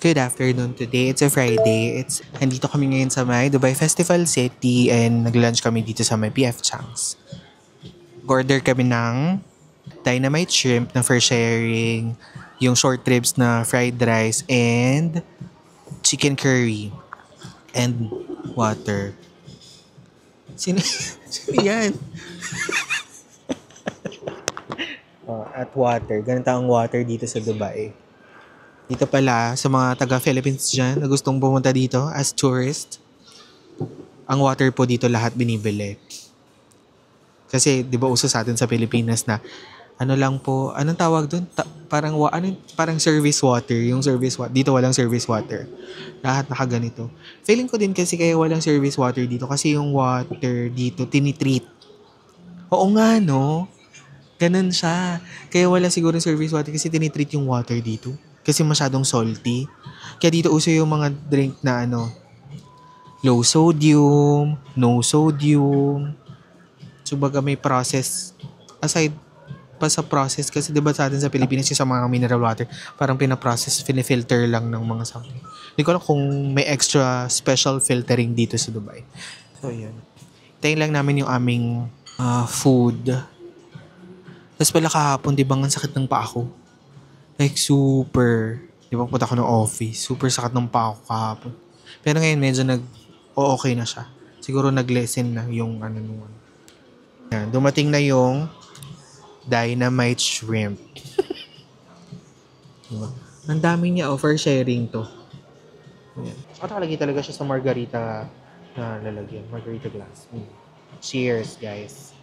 Good afternoon today. It's a Friday. Nandito kami ngayon sa may Dubai Festival City and nag-lunch kami dito sa may PF Chang's. Order kami ng dynamite shrimp na for sharing, yung short ribs na fried rice and chicken curry and water. Sino, sino yan? At water. Ganito ang water dito sa Dubai. Dito pala, sa mga taga-Philippines dyan na gustong pumunta dito as tourist, ang water po dito lahat binibili. Kasi 'di ba uso sa atin sa Pilipinas na ano lang po, anong tawag doon? Parang service water, yung service water. Dito walang service water. Lahat nakaganito. Feeling ko din kasi kaya walang service water dito kasi yung water dito tinitreat. Oo nga no. Ganun siya. Kaya wala siguro service water kasi tinitreat yung water dito. Kasi masyadong salty. Kaya dito uso yung mga drink na low sodium, no sodium. So baga may process. Aside pa sa process, kasi diba sa atin sa Pilipinas yung sa mga mineral water, parang pinaprocess, finifilter lang ng mga something. Hindi ko alam kung may extra special filtering dito sa Dubai. So yun. Tayin lang namin yung aming food. Tapos pala kahapon, di ba ang sakit ng paa ko? Like super, di ba punta ko ng office, super sakit ng paa ko kahapon. Pero ngayon medyo okay na siya. Siguro nag-lessen na yung nung. Yan, dumating na yung dynamite shrimp. Diba? Ang dami niya offer sharing to. Yan. Nakalagay talaga siya sa margarita na lalagyan. Margarita glass. Cheers, guys.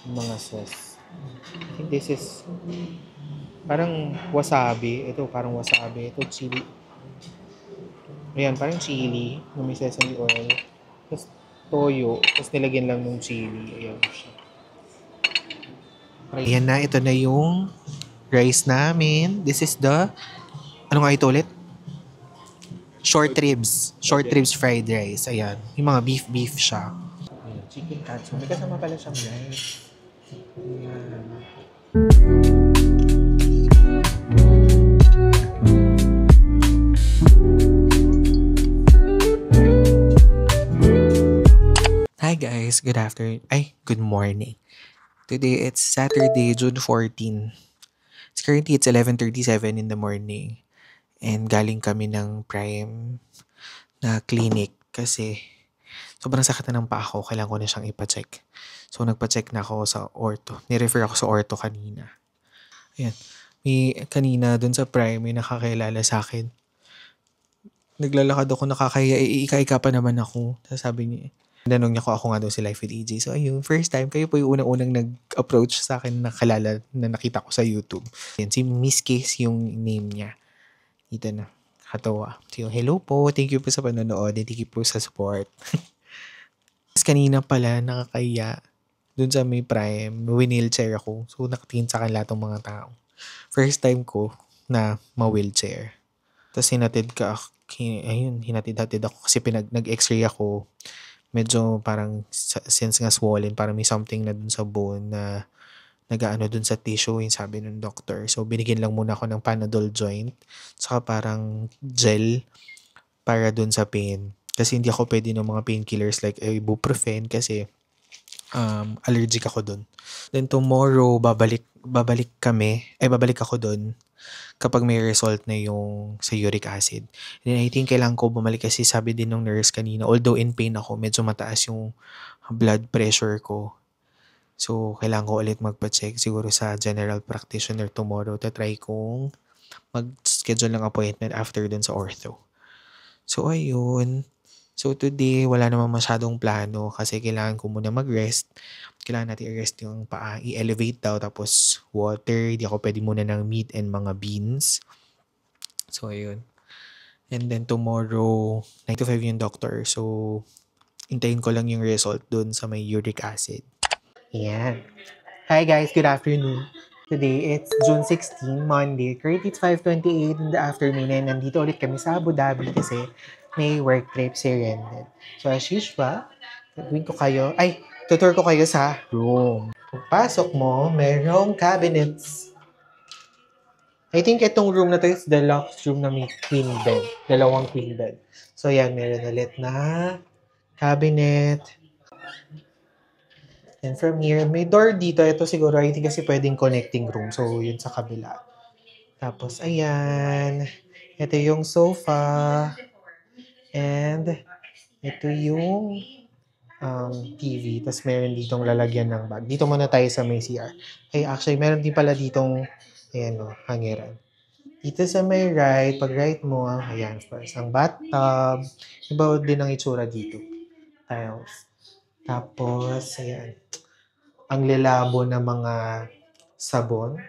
Mga sauce. I think this is parang wasabi. Ito parang wasabi. Ito chili. Ayan, parang chili na may sesame oil. Tapos toyo. Tapos nilagyan lang ng chili. Ayan siya. Ayan na. Ito na yung rice namin. This is the ano nga ito ulit? Short ribs. Short ribs fried rice. Ayan. Yung mga beef siya. Ayan, chicken katsu. May kasama pala siyang rice. Ayan. Hi guys, good afternoon. Good morning. Today it's Saturday, June 14. Currently it's 11:37 in the morning. And galing kami ng Prime na clinic kasi sobrang sakit na ng paa ko. Kailangan ko na siyang ipa-check. So nagpa-check na ako sa ortho. Ni-refer ako sa ortho kanina. Ayan. May kanina dun sa Prime may nakakilala sa akin. Naglalakad ako nakakaya. Ika-ika pa naman ako. Sabi niya tanong niya ko ako nga daw si Life with EJ. So ayun, first time, kayo po yung unang-unang nag-approach sa akin na kalala na nakita ko sa YouTube. Yan, si Miss Case yung name niya. Dito na, katawa. So hello po, thank you po sa panonood, thank you po sa support. Kanina pala, nakakaya, dun sa may Prime, wheelchair ako. So nakatingin sa akin lahat ng mga tao. First time ko na ma-wheelchair. Tapos hinatid ako kasi nag-x-ray ako. Medyo parang since nga swollen, parang may something na dun sa bone na nag-aano dun sa tissue, yung sabi ng doctor. So binigyan lang muna ako ng Panadol joint, saka parang gel para dun sa pain. Kasi hindi ako pwede ng mga painkillers like ibuprofen kasi allergic ako dun. Then tomorrow babalik ako dun kapag may result na yung sa uric acid. And then I think kailangan ko bumalik kasi sabi din ng nurse kanina, although in pain ako, medyo mataas yung blood pressure ko. So, kailangan ko ulit magpa-check siguro sa general practitioner tomorrow. Tatry kong mag-schedule ng appointment after dun sa ortho. So, ayun. So, today, wala namang masyadong plano kasi kailangan ko muna mag-rest. Kailangan natin i-rest yung paa. I-elevate daw, tapos water. Di ako pwede muna ng meat and mga beans. So, ayun. And then tomorrow, 9 to 5 yung doctor. So, hintayin ko lang yung result dun sa may uric acid. Yan. Hi guys, good afternoon. Today, it's June 16, Monday. Currently, it's 5:28 in the afternoon and nandito ulit kami sa Abu Dhabi kasi may work trip si Rendel. So, as usual, tutur ko kayo sa room. Pagpasok mo, merong cabinets. I think itong room na to is the deluxe room na may queen bed. Dalawang queen bed. So, yan. Meron ulit na cabinet. And from here, may door dito. Ito siguro, I think kasi pwedeng connecting room. So, yun sa kabila. Tapos, ayan. Ito yung sofa. And, ito yung TV. Tapos, meron ditong lalagyan ng bag. Dito muna tayo sa may CR. Ay, actually, meron din pala ditong, ayan o, hangiran. Dito sa may right, pag right mo, ayan, first, ang bathtub. Iba din ang itsura dito. Tiles. Tapos, ayan, ang lalabo ng mga sabon.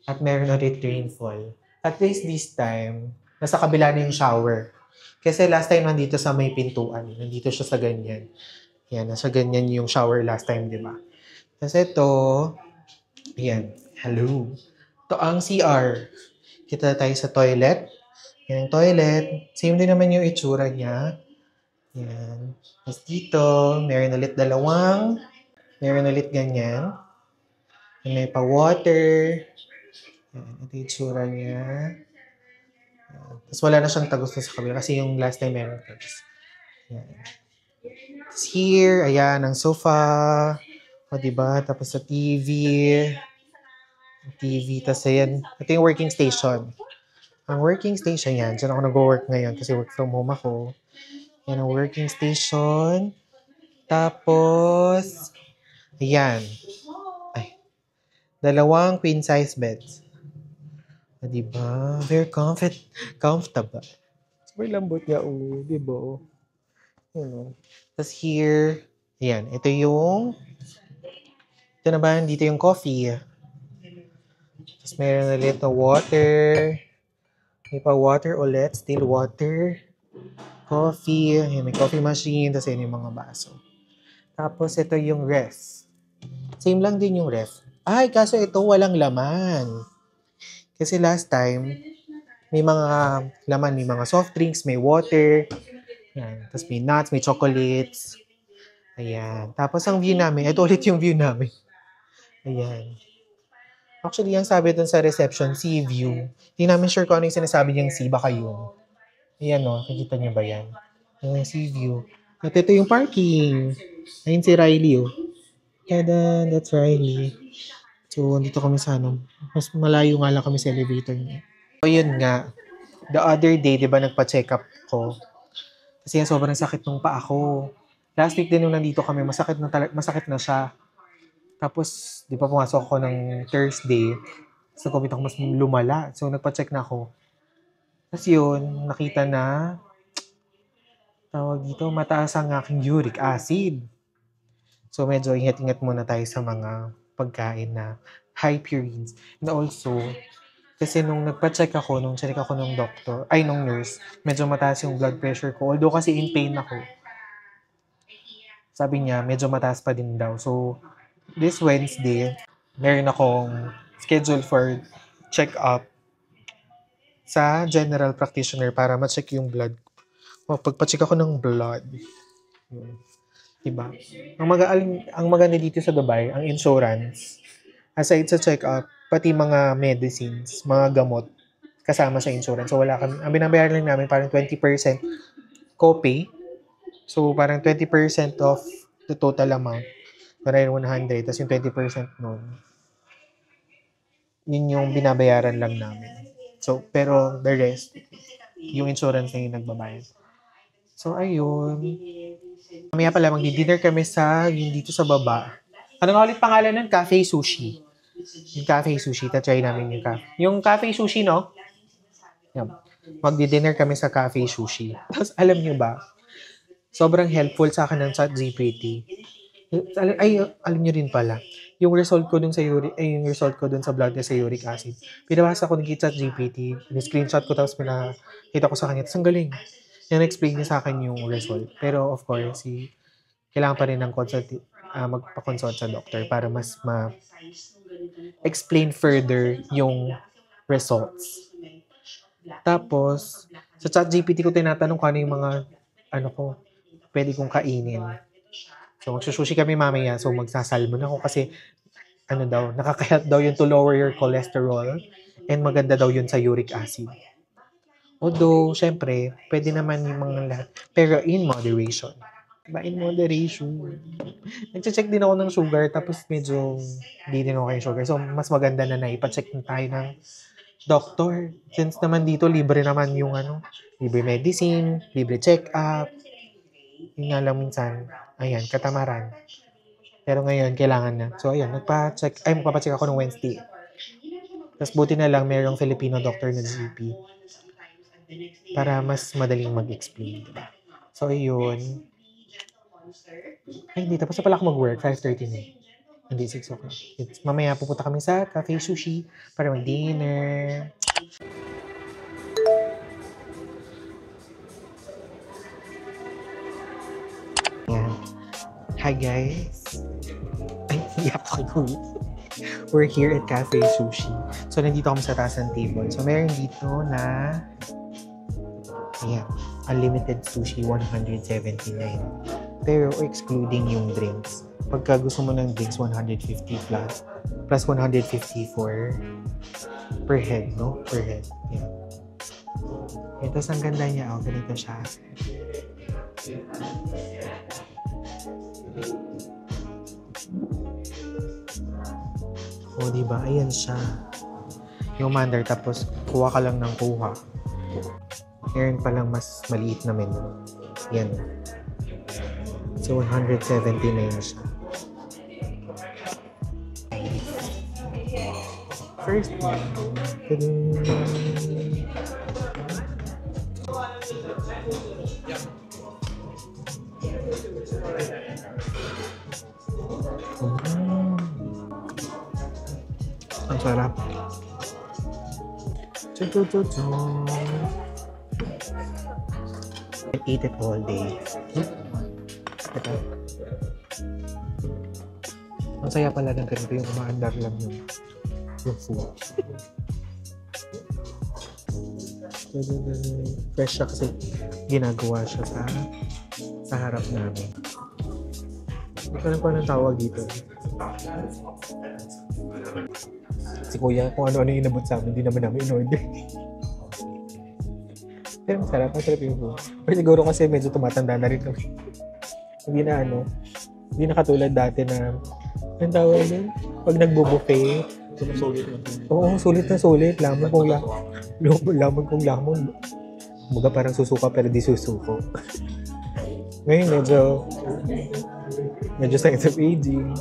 At meron ulit rainfall. At least this time, nasa kabila na yung shower. Kasi last time nandito sa may pintuan. Nandito siya sa ganyan. Yan, nasa ganyan yung shower last time, di ba? Tapos ito, ayan, hello. Ito ang CR. Kita tayo sa toilet. Yan ang toilet. Same din naman yung itsura niya. Yan. Tapos dito, meron ulit ganyan. May pa-water. Yan, ito yung itsura niya. Yan. Tapos wala na siyang tagos sa kabila kasi yung last time meron tagos. Yan. Tapos here, ayan, ang sofa. O, diba? Tapos sa TV. Tapos ayan, ito yung working station. Ang working station yan, dyan ako nag-work ngayon kasi work from home ako. Yan ang working station. Tapos, ayan. Ay, dalawang queen size beds. O, diba? Very comfortable. Super lambot niya, diba? Tapos here, ayan, ito naman, dito yung coffee. Tapos meron ulit na water. May pa water ulit, still water. Coffee, ayan, may coffee machine, tapos yun yung mga baso. Tapos ito yung ref. Same lang din yung ref. Ay, kaso ito walang laman. Kasi last time, may mga laman, may mga soft drinks, may water. Ayan. Tapos may nuts, may chocolates. Ayan. Tapos ang view namin, ito ulit yung view namin. Ayan. Actually, ang sabi dun sa reception, sea view. Hindi namin sure kung ano yung sinasabi niyang sea, baka yun. Ayan o, nakikita niyo ba yan? Ayan, sea view. At ito yung parking. Ayun si Riley o. Tada, that's Riley. So, dito kami sa mas malayo nga lang kami sa elevator niya. So, yun nga. The other day, di ba, nagpa-check up ko. Kasi sobrang sakit nung paa ko. Last week din nung nandito kami, masakit na siya. Tapos, di ba pumasok ako ng Thursday, so comment ako mas lumala. So, nagpa-check na ako. Tapos yun, nakita na, tawag dito, mataas ang aking uric acid. So, medyo ingat-ingat muna tayo sa mga pagkain na high purines. And also, kasi nung nagpa-check ako, nung check ako ng nung nurse, medyo mataas yung blood pressure ko. Although kasi in pain ako. Sabi niya, medyo mataas pa din daw. So, this Wednesday, meron akong schedule for check-up sa general practitioner para ma-check yung blood. Pagpa-check ako ng blood, diba? Ang maganda dito sa Dubai, ang insurance, aside sa check-up, pati mga medicines, mga gamot, kasama sa insurance. So, wala kami, ang binabayaran lang namin parang 20% copay. So, parang 20% of the total amount. Parang 100, tapos yung 20% nun, yun yung binabayaran lang namin. So, pero the rest, yung insurance na yung nagbabayad. So, ayun. Mamaya pala, magdi-dinner kami yung dito sa baba. Ano nga ulit pangalan nun? Cafe Sushi. Yung Cafe Sushi, ta-try namin yung cafe. Yung Cafe Sushi, no? Yan. Magdi-dinner kami sa Cafe Sushi. Tapos, alam nyo ba, sobrang helpful sa akin ng ChatGPT. Alam nyo rin pala, yung result ko dun sa blood test sa uric acid. Pinabasa ko ng ChatGPT, screenshot ko tapos pinakita ko sa kanya. Tapos ang galing. Yan explain niya sa akin yung result. Pero of course, kailangan pa rin ng magpa-consult sa doctor para mas explain further yung results. Tapos, sa ChatGPT ko tinatanong kung ano yung mga pwede kong kainin. So, magsusushi kami mamaya. So, magsasalmon ako kasi, nakaka-help daw yung to lower your cholesterol And maganda daw yun sa uric acid. Although, syempre, pwede naman yung mga lahat. Pero in moderation. In moderation. Nag-check din ako ng sugar, tapos medyo hindi din okay yung sugar. So, mas maganda na ipacheck na tayo ng doctor. Since naman dito, libre naman yung libre medicine, libre check-up. Yun nga lang minsan, ayan, katamaran. Pero ngayon, kailangan na. So, ayan, magpapacheck ako ng Wednesday. Tapos buti na lang, mayroong Filipino doctor na GP para mas madaling mag-explain. Diba? So, ayun. Ay, hindi. Tapos na pala ako mag-work. 5:30 na. Hindi, 6 o'clock. Mamaya pupunta kami sa Cafe Sushi para mag-dinner. Yan. Hi, guys. Ay, iyak ako. We're here at Cafe Sushi. So, nandito kami sa taas ng table. So, meron dito na ayan, unlimited sushi, 179. Pero excluding yung drinks. Pagka gusto mo ng drinks, 150 plus 150 per head, no? Per head. Yeah. Ito, ang ganda niya. Oh, ganito siya. Oh, diba? Ayan siya. Yung mandar, tapos kuha ka lang ng kuha. Meron palang mas maliit na menu. Yan. So, 179 siya. First one. Ang sarap. I eat it all day. Ito. Ang saya pala ng ganito yung umaandar lang yung food. Fresh siya kasi ginagawa siya sa harap namin. Hindi ko alam kung anong tawag dito. Si Kuya, kung ano-ano yung inabot sa amin, hindi naman namin in-order. Pero masarap yung food. Pero siguro kasi medyo tumatanda na rin kami. Hindi na katulad dati na, ang tawag din, pag nagbo-buffet. Oo, sulit na sulit. Lamon kong lamon. Baga parang susuka pero di susuko. Ngayon medyo signs of aging.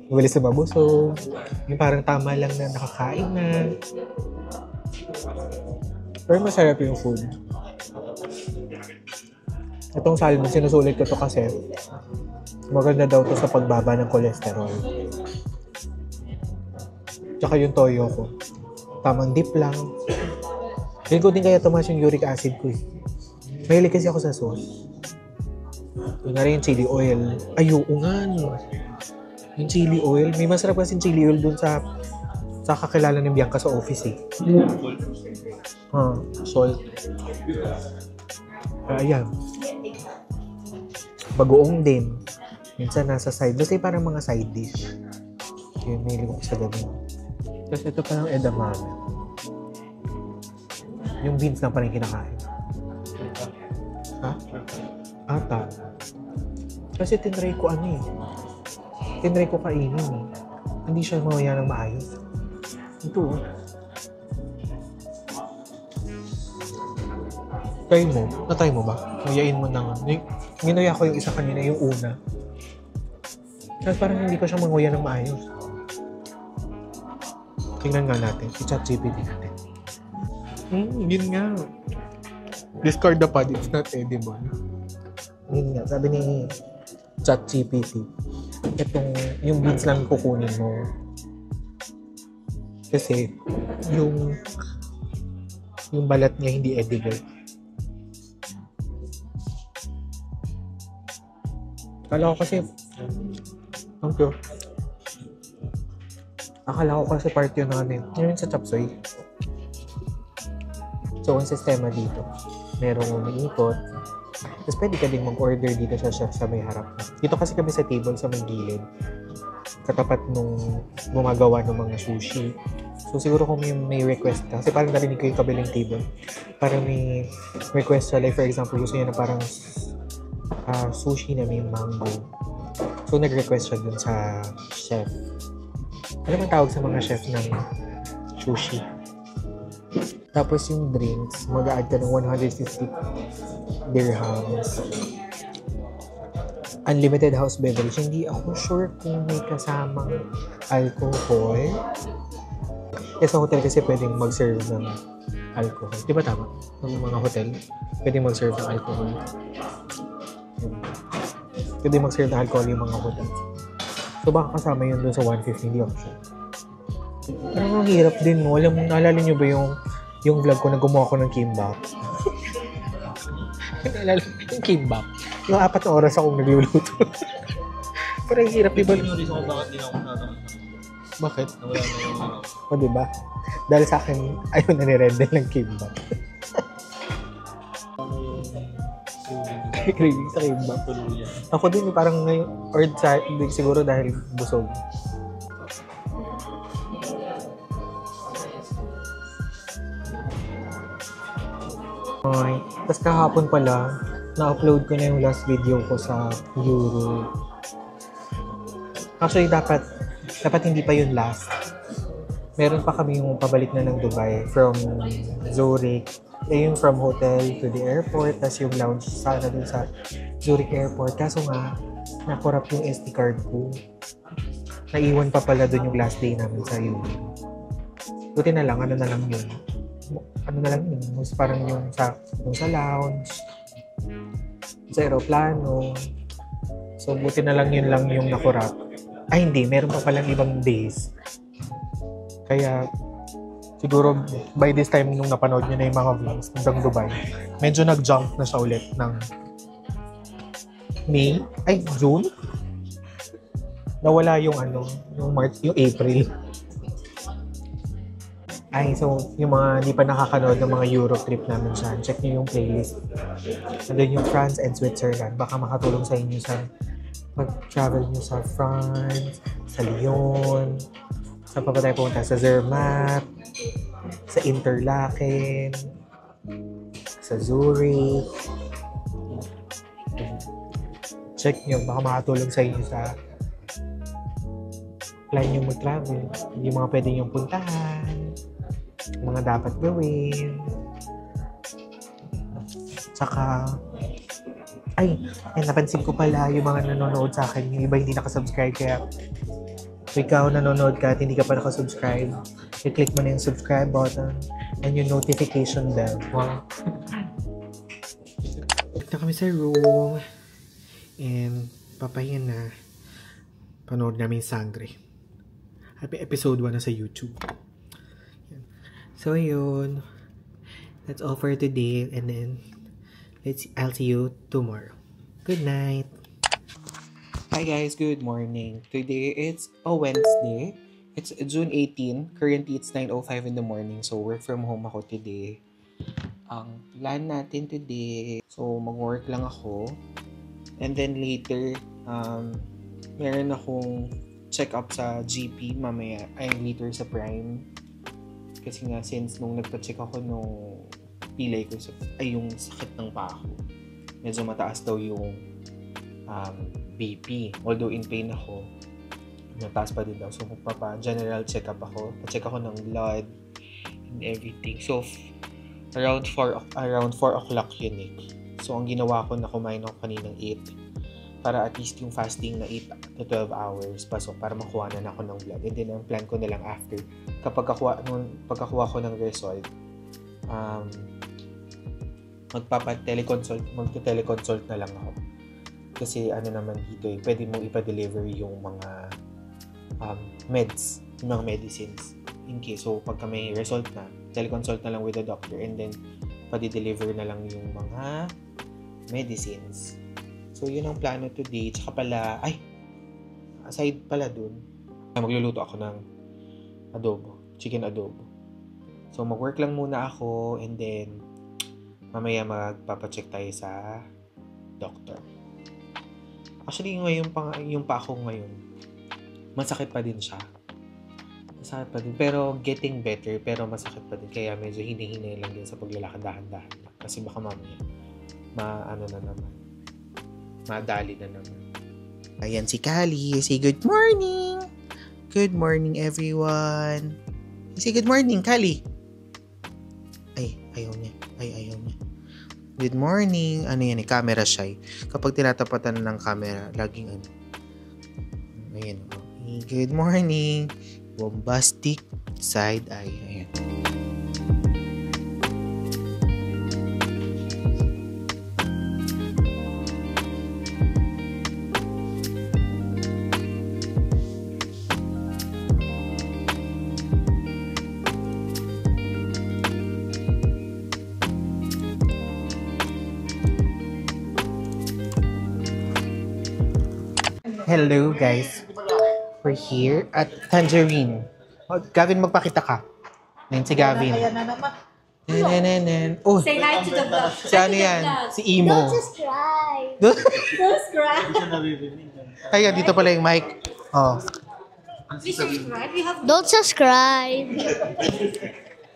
Mabilis na mabusog. Yung parang tama lang na nakakain na. Pero masarap yung food. Itong salmon, sinusulit ko to kasi maganda daw to sa pagbaba ng cholesterol. Tsaka yung toyo ko. Tamang dip lang. Hindi ko din kaya tumaas yung uric acid ko eh. Mahilig kasi ako sa sauce. Yung nga rin yung chili oil. Ay, oo nga no. Yung chili oil. May masarap kasi yung chili oil dun sa kakilala ng Bianca sa office eh. Salt. Ayan. Bagoong din. Minsan nasa side. Basta parang mga side dish. Yun, may ko sa gabi. Tapos ito parang edamame. Yung beans na parang kinakain. Ha? Ata. Kasi tinry ko Tinry ko kainin eh. Hindi siya mawaya ng maayos. Ito oh. Try mo ba? Nguyain mo na nga. Ginuya ko yung isa kanina, yung una. Tapos parang hindi ko siya manguya ng maayos. Tingnan nga natin. I-chat GPT natin. Yun nga. Discard the pod. It's not edible. Yun nga. Sabi ni chat GPT. Yung beans lang kukunin mo. Kasi yung balat niya hindi edible. Akala ko kasi part yun yun sa chop suey. So, ang sistema dito, merong umiikot. Tapos pwede ka din mag-order dito sa may harap. Dito kasi kami sa table sa may gilid. Katapat nung gumagawa ng mga sushi. So, siguro kung may request ka, kasi parang narinig ko yung kabilang table, parang may request siya, like for example, gusto niya na parang sushi na may mango. So, nag-request siya dun sa chef. Ano man tawag sa mga chef ng sushi? Tapos yung drinks, mag-a-add ka ng 150 dirhams. Unlimited house beverage. Hindi ako sure kung may kasamang alcohol. Sa hotel kasi pwedeng mag-serve ng alcohol. Di ba tama? Ng mga hotel, pwedeng mag-serve ng alcohol. Pwedeng mag-serve ng alcohol yung mga hotel. So baka kasama yun dun sa 150, hindi ako sure. Parang ang hirap din mo. Alam mo, naalala nyo ba yung vlog ko na gumawa ko ng kimbap? Naalala yung kimbap. Yung 4 na oras akong nagluluto. Parang hirap, diba? Bakit? O, diba? Dahil sa akin, ayaw na ni-rendel ng kimbap. Craving sa kimbap. Ako din, parang ngayon, or siguro dahil busog. Okay. Tapos kahapon pala, na-upload ko na yung last video ko sa Europe. Actually, dapat hindi pa yun last. Meron pa kami yung pabalik na ng Dubai from Zurich. Yung from hotel to the airport. Tapos yung lounge sana dun sa Zurich Airport. Kaso nga, nakorap yung SD card ko. Naiwan pa pala dun yung last day namin sa Europe. Buti na lang, ano na lang yun. Parang yung sa lounge, sa aeroplano. So, buti na lang yun lang yung nakurap. Ay, hindi. Meron pa palang ibang days. Kaya, siguro, by this time, nung napanood nyo na yung mga vlogs hanggang Dubai, medyo nag-jump na siya ulit ng June? Nawala yung yung March, yung April. So, yung mga hindi pa nakakanood ng mga Europe trip namin dyan, check nyo yung playlist. Nandun yung France and Switzerland. Baka makatulong sa inyo sa pag-travel nyo sa France, sa Lyon, saan pa tayo pumunta? Sa Zermatt, sa Interlaken, sa Zurich. Check nyo, baka makatulong sa inyo sa plan nyo mag-travel. Yung mga pwede nyo puntahan, mga dapat gawin. Tsaka, napansin ko pala yung mga nanonood sa akin, yung iba hindi nakasubscribe, kaya kung ikaw nanonood ka at hindi ka pa nakasubscribe, i-click mo na yung subscribe button and yung notification bell. Wow. Balik na kami sa room and papahinga na. Panood namin Sangre. Happy episode 1 na sa YouTube. So, yun. That's all for today. And then, I'll see you tomorrow. Good night. Hi guys, good morning. Today, it's a Wednesday. It's June 18. Currently, it's 9:05 in the morning. So, work from home ako today. Ang plan natin today, so mag-work lang ako. And then later, meron akong check-up sa GP mamaya, later sa Prime. Kasi nga, since nung nagpa-check ako nung pilay ko, yung sakit ng paa ko, medyo mataas daw yung BP. Although in pain ako, mataas pa din daw. So, magpapa-general check-up ako. Pa-check ako ng blood and everything. So, around 4 o'clock yun eh. So, ang ginawa ko na kumain ako kaninang 8 para at least yung fasting na 8 to 12 hours pasok para makuha na ako ng blood. And then, ang plan ko na lang after, pagkakuha ko ng result, magte-teleconsult na lang ako. Kasi naman dito pwede mo ipa-deliver yung mga meds, yung mga medicines. In case, so pagka may result na, teleconsult na lang with the doctor and then pa-deliver na lang yung mga medicines. So, yun ang plano today. Tsaka pala, aside pala dun, magluluto ako ng chicken adobo. So, mag-work lang muna ako and then mamaya magpapacheck tayo sa doctor. Actually, yung pa ako ngayon, masakit pa din siya. Masakit pa din. Pero getting better. Pero masakit pa din. Kaya medyo hinihinay lang din sa paglalakad dahan-dahan lang. Kasi baka mamaya, madali na naman. Ayan si Kali. Say good morning! Good morning, everyone! Say good morning, Kali! Ay, ayaw niya. Ayaw niya. Good morning! Ano yan, camera shy. Kapag tinatapatan ng camera, laging ano. Ayan. Okay. Good morning! Bombastic side eye. Ayan. Hello guys, we're here at Tangerine. Oh, Gavin, magpakita ka. Ngayon si Gavin. Oh, Say hi to the vlog. si ano yan? Si Imo. Don't subscribe. Subscribe. Ayan, dito pala yung mic. Oh. Please subscribe. We have Don't subscribe.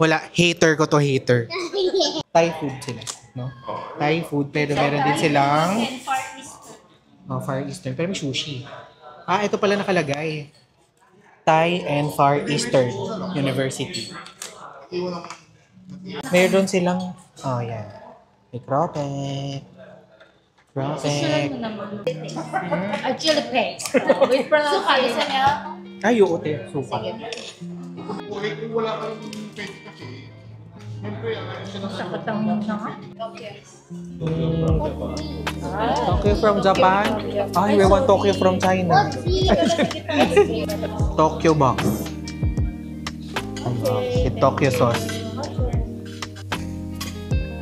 Wala, hater ko to, hater. Thai food sila, no? Thai food, pero meron din silang and Far Eastern. Far Eastern, pero may sushi. Ito pala nakalagay. Thai and Far Eastern University. Meron silang, yan. May cropek. Cropek. Chili paste. With pronunciation. Ay, oo, te. Suka. Wala ka rin pwede kasi. Siyempre, Sakot ang mong nga. Tokyo from Japan. Ay, we want Tokyo from China. Tokyo box. Yung Tokyo sauce.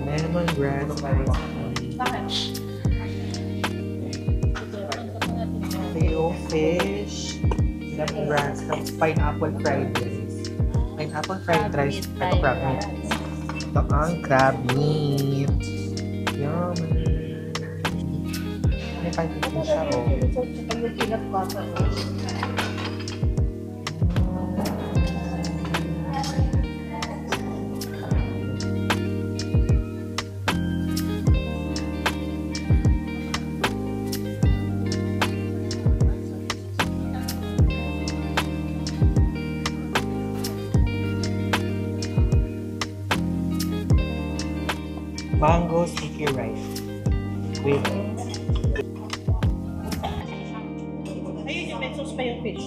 Lemongrass ice tea. Teo fish. Lemongrass. Pineapple fried rice. Pineapple fried rice. Ito crab meat. Ito ang crab meat. Yummy. May pancake din siya, oh. Mango sticky rice. With Ayun yung may sauce pa yung fish.